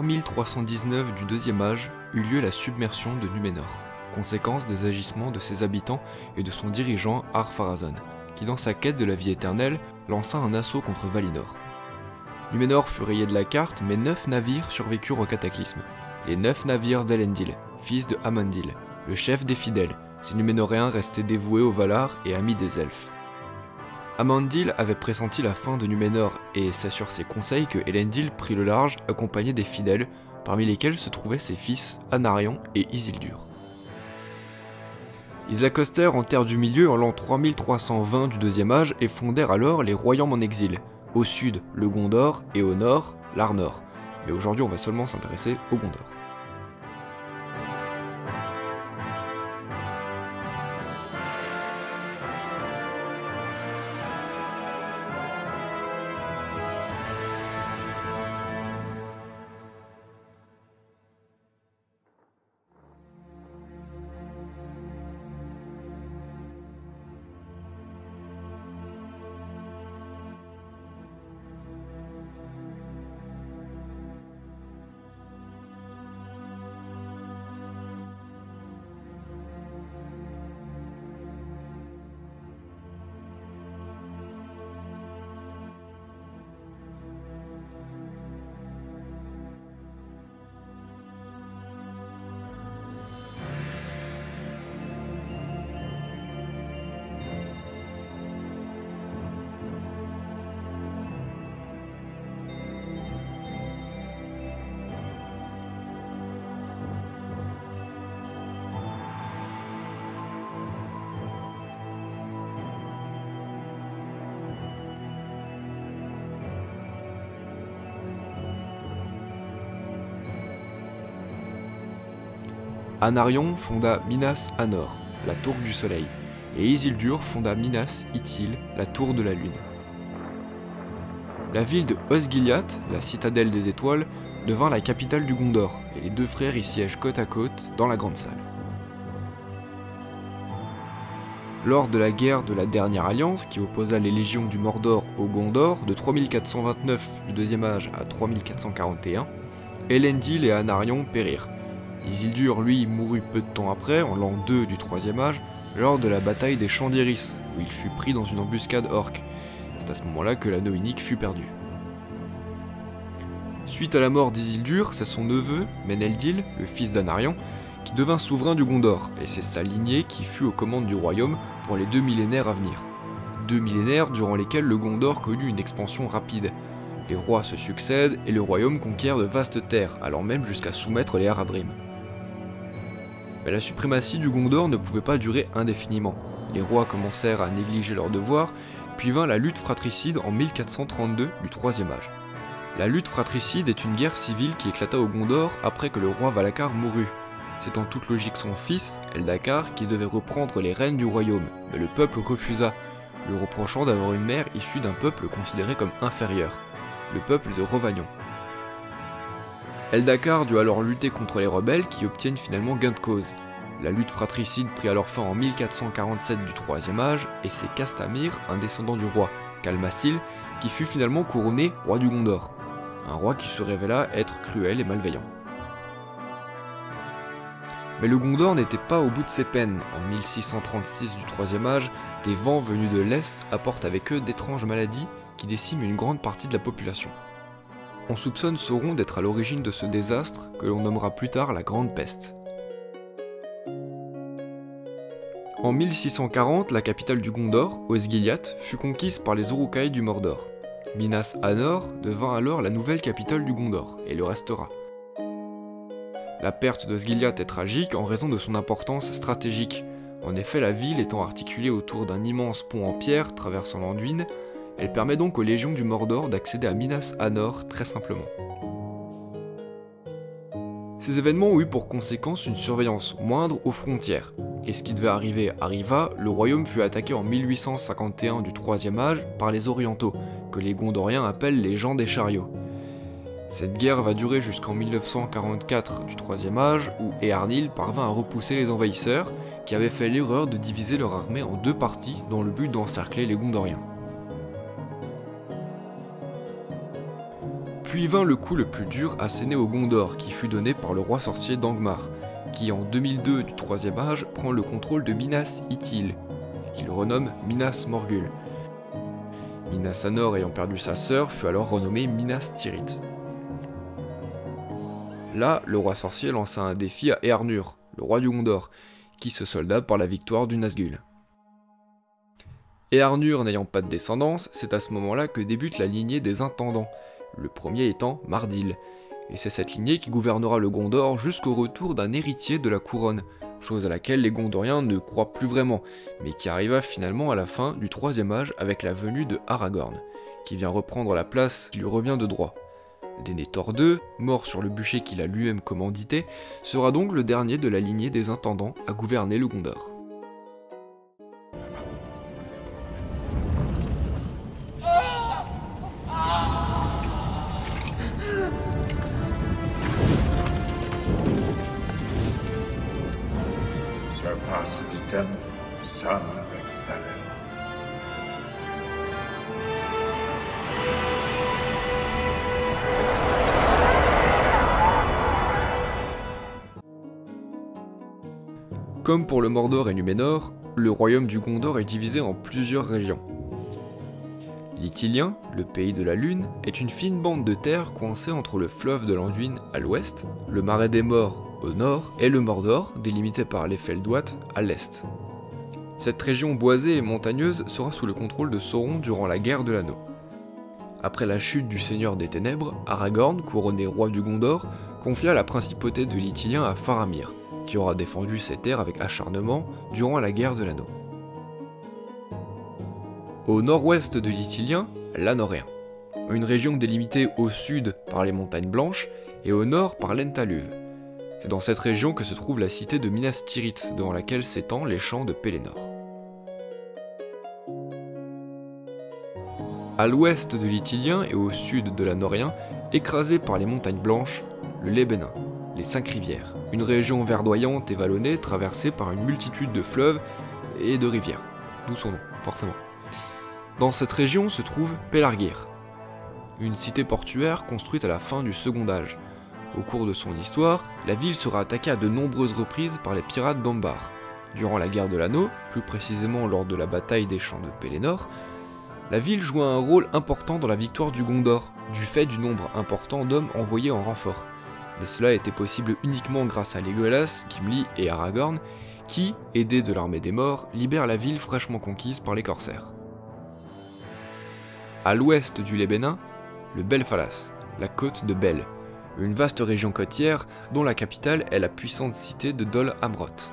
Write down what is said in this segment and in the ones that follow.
3319 du deuxième âge eut lieu la submersion de Númenor, conséquence des agissements de ses habitants et de son dirigeant Ar-Pharazôn, qui dans sa quête de la vie éternelle lança un assaut contre Valinor. Númenor fut rayé de la carte, mais 9 navires survécurent au cataclysme. Les 9 navires d'Elendil, fils de Amandil, le chef des fidèles, ces Núménoréens restés dévoués aux Valar et amis des elfes. Amandil avait pressenti la fin de Númenor et c'est sur ses conseils que Elendil prit le large accompagné des fidèles, parmi lesquels se trouvaient ses fils Anarion et Isildur. Ils accostèrent en Terre du Milieu en l'an 3320 du deuxième âge et fondèrent alors les royaumes en exil, au sud le Gondor et au nord l'Arnor. Mais aujourd'hui on va seulement s'intéresser au Gondor. Anarion fonda Minas Anor, la tour du soleil, et Isildur fonda Minas Ithil, la tour de la lune. La ville de Osgiliath, la citadelle des étoiles, devint la capitale du Gondor, et les deux frères y siègent côte à côte dans la grande salle. Lors de la guerre de la Dernière Alliance, qui opposa les légions du Mordor au Gondor, de 3429 du deuxième âge à 3441, Elendil et Anarion périrent. Isildur, lui, mourut peu de temps après, en l'an 2 du troisième âge, lors de la bataille des Champs d'Iris, où il fut pris dans une embuscade orque. C'est à ce moment-là que l'anneau unique fut perdu. Suite à la mort d'Isildur, c'est son neveu, Meneldil, le fils d'Anarion, qui devint souverain du Gondor, et c'est sa lignée qui fut aux commandes du royaume pour les 2 millénaires à venir. 2 millénaires durant lesquels le Gondor connut une expansion rapide. Les rois se succèdent et le royaume conquiert de vastes terres, allant même jusqu'à soumettre les Haradrim. Mais la suprématie du Gondor ne pouvait pas durer indéfiniment. Les rois commencèrent à négliger leurs devoirs, puis vint la lutte fratricide en 1432 du troisième âge. La lutte fratricide est une guerre civile qui éclata au Gondor après que le roi Valacar mourut. C'est en toute logique son fils, Eldacar, qui devait reprendre les rênes du royaume, mais le peuple refusa, lui reprochant d'avoir une mère issue d'un peuple considéré comme inférieur, le peuple de Rhovanion. Eldacar dut alors lutter contre les rebelles qui obtiennent finalement gain de cause. La lutte fratricide prit alors fin en 1447 du troisième âge, et c'est Castamir, un descendant du roi Calmasil, qui fut finalement couronné roi du Gondor. Un roi qui se révéla être cruel et malveillant. Mais le Gondor n'était pas au bout de ses peines. En 1636 du troisième âge, des vents venus de l'Est apportent avec eux d'étranges maladies qui déciment une grande partie de la population. On soupçonne Sauron d'être à l'origine de ce désastre que l'on nommera plus tard la Grande Peste. En 1640, la capitale du Gondor, Osgiliath, fut conquise par les Uruk-hai du Mordor. Minas Anor devint alors la nouvelle capitale du Gondor, et le restera. La perte d'Osgiliath est tragique en raison de son importance stratégique. En effet, la ville étant articulée autour d'un immense pont en pierre traversant l'Anduin, elle permet donc aux légions du Mordor d'accéder à Minas Anor très simplement. Ces événements ont eu pour conséquence une surveillance moindre aux frontières, et ce qui devait arriver arriva, le royaume fut attaqué en 1851 du troisième âge par les Orientaux, que les Gondoriens appellent les gens des chariots. Cette guerre va durer jusqu'en 1944 du troisième âge, où Eärnil parvint à repousser les envahisseurs, qui avaient fait l'erreur de diviser leur armée en deux parties dans le but d'encercler les Gondoriens. Puis vint le coup le plus dur asséné au Gondor, qui fut donné par le roi sorcier Dangmar, qui en 2002 du Troisième Âge prend le contrôle de Minas Ithil, qu'il renomme Minas Morgul. Minas Anor ayant perdu sa sœur fut alors renommé Minas Tirith. Là, le roi sorcier lança un défi à Éarnur, le roi du Gondor, qui se solda par la victoire du Nazgûl. Éarnur n'ayant pas de descendance, c'est à ce moment-là que débute la lignée des Intendants, le premier étant Mardil, et c'est cette lignée qui gouvernera le Gondor jusqu'au retour d'un héritier de la couronne, chose à laquelle les Gondoriens ne croient plus vraiment, mais qui arriva finalement à la fin du Troisième Âge avec la venue de Aragorn, qui vient reprendre la place qui lui revient de droit. Denethor II, mort sur le bûcher qu'il a lui-même commandité, sera donc le dernier de la lignée des Intendants à gouverner le Gondor. Comme pour le Mordor et Numénor, le royaume du Gondor est divisé en plusieurs régions. L'Ithilien, le pays de la Lune, est une fine bande de terre coincée entre le fleuve de l'Anduin à l'ouest, le marais des Morts au nord et le Mordor, délimité par les Felduat à l'est. Cette région boisée et montagneuse sera sous le contrôle de Sauron durant la guerre de l'Anneau. Après la chute du Seigneur des Ténèbres, Aragorn, couronné roi du Gondor, confia la principauté de l'Ithilien à Faramir, qui aura défendu ces terres avec acharnement durant la guerre de l'Anneau. Au nord-ouest de l'Ithilien, l'Anorien, une région délimitée au sud par les montagnes blanches et au nord par l'Entaluv. C'est dans cette région que se trouve la cité de Minas Tirith, devant laquelle s'étendent les champs de Pelennor. À l'ouest de l'Ithilien et au sud de l'Anorien, écrasé par les montagnes blanches, le Lébenin, les 5 rivières, une région verdoyante et vallonnée traversée par une multitude de fleuves et de rivières, d'où son nom, forcément. Dans cette région se trouve Pelargir, une cité portuaire construite à la fin du Second Âge. Au cours de son histoire, la ville sera attaquée à de nombreuses reprises par les pirates d'Ambar. Durant la guerre de l'Anneau, plus précisément lors de la bataille des champs de Pelennor, la ville joua un rôle important dans la victoire du Gondor, du fait du nombre important d'hommes envoyés en renfort. Mais cela était possible uniquement grâce à Legolas, Gimli et Aragorn, qui, aidés de l'armée des morts, libèrent la ville fraîchement conquise par les corsaires. À l'ouest du Lébenin, le Belfalas, la côte de Bel, une vaste région côtière dont la capitale est la puissante cité de Dol Amroth.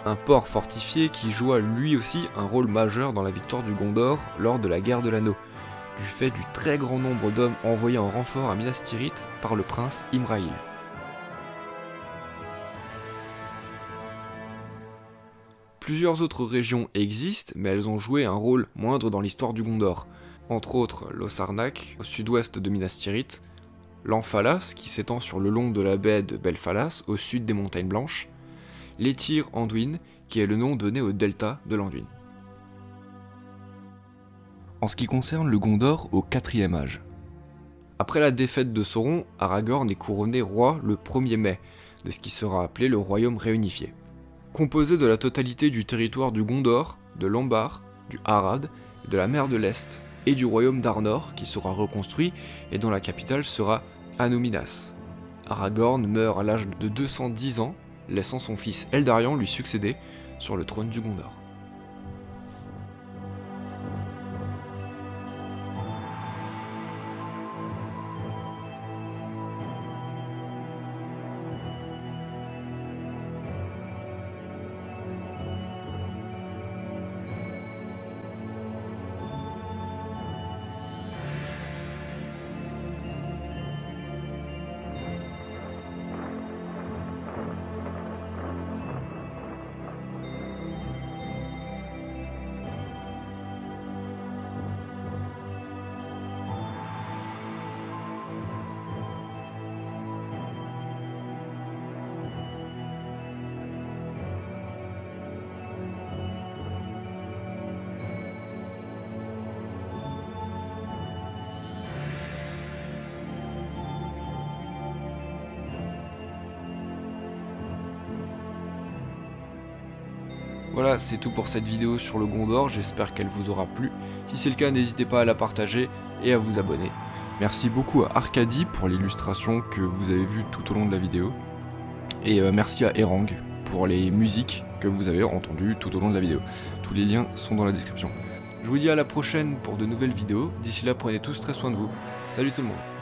Un port fortifié qui joua lui aussi un rôle majeur dans la victoire du Gondor lors de la guerre de l'Anneau, du fait du très grand nombre d'hommes envoyés en renfort à Minas Tirith par le prince Imrahil. Plusieurs autres régions existent, mais elles ont joué un rôle moindre dans l'histoire du Gondor, entre autres l'Osarnak, au sud-ouest de Minas Tirith, l'Amphalas, qui s'étend sur le long de la baie de Belfalas, au sud des montagnes blanches, l'Étire Anduin, qui est le nom donné au delta de l'Anduin. En ce qui concerne le Gondor au IVe âge. Après la défaite de Sauron, Aragorn est couronné roi le 1er mai, de ce qui sera appelé le Royaume réunifié. Composé de la totalité du territoire du Gondor, de l'Ambar, du Harad, de la mer de l'Est, et du royaume d'Arnor, qui sera reconstruit et dont la capitale sera Anóminas. Aragorn meurt à l'âge de 210 ans, laissant son fils Eldarion lui succéder sur le trône du Gondor. Voilà, c'est tout pour cette vidéo sur le Gondor, j'espère qu'elle vous aura plu. Si c'est le cas, n'hésitez pas à la partager et à vous abonner. Merci beaucoup à Arcadie pour l'illustration que vous avez vue tout au long de la vidéo. Et merci à Erang pour les musiques que vous avez entendues tout au long de la vidéo. Tous les liens sont dans la description. Je vous dis à la prochaine pour de nouvelles vidéos. D'ici là, prenez tous très soin de vous. Salut tout le monde.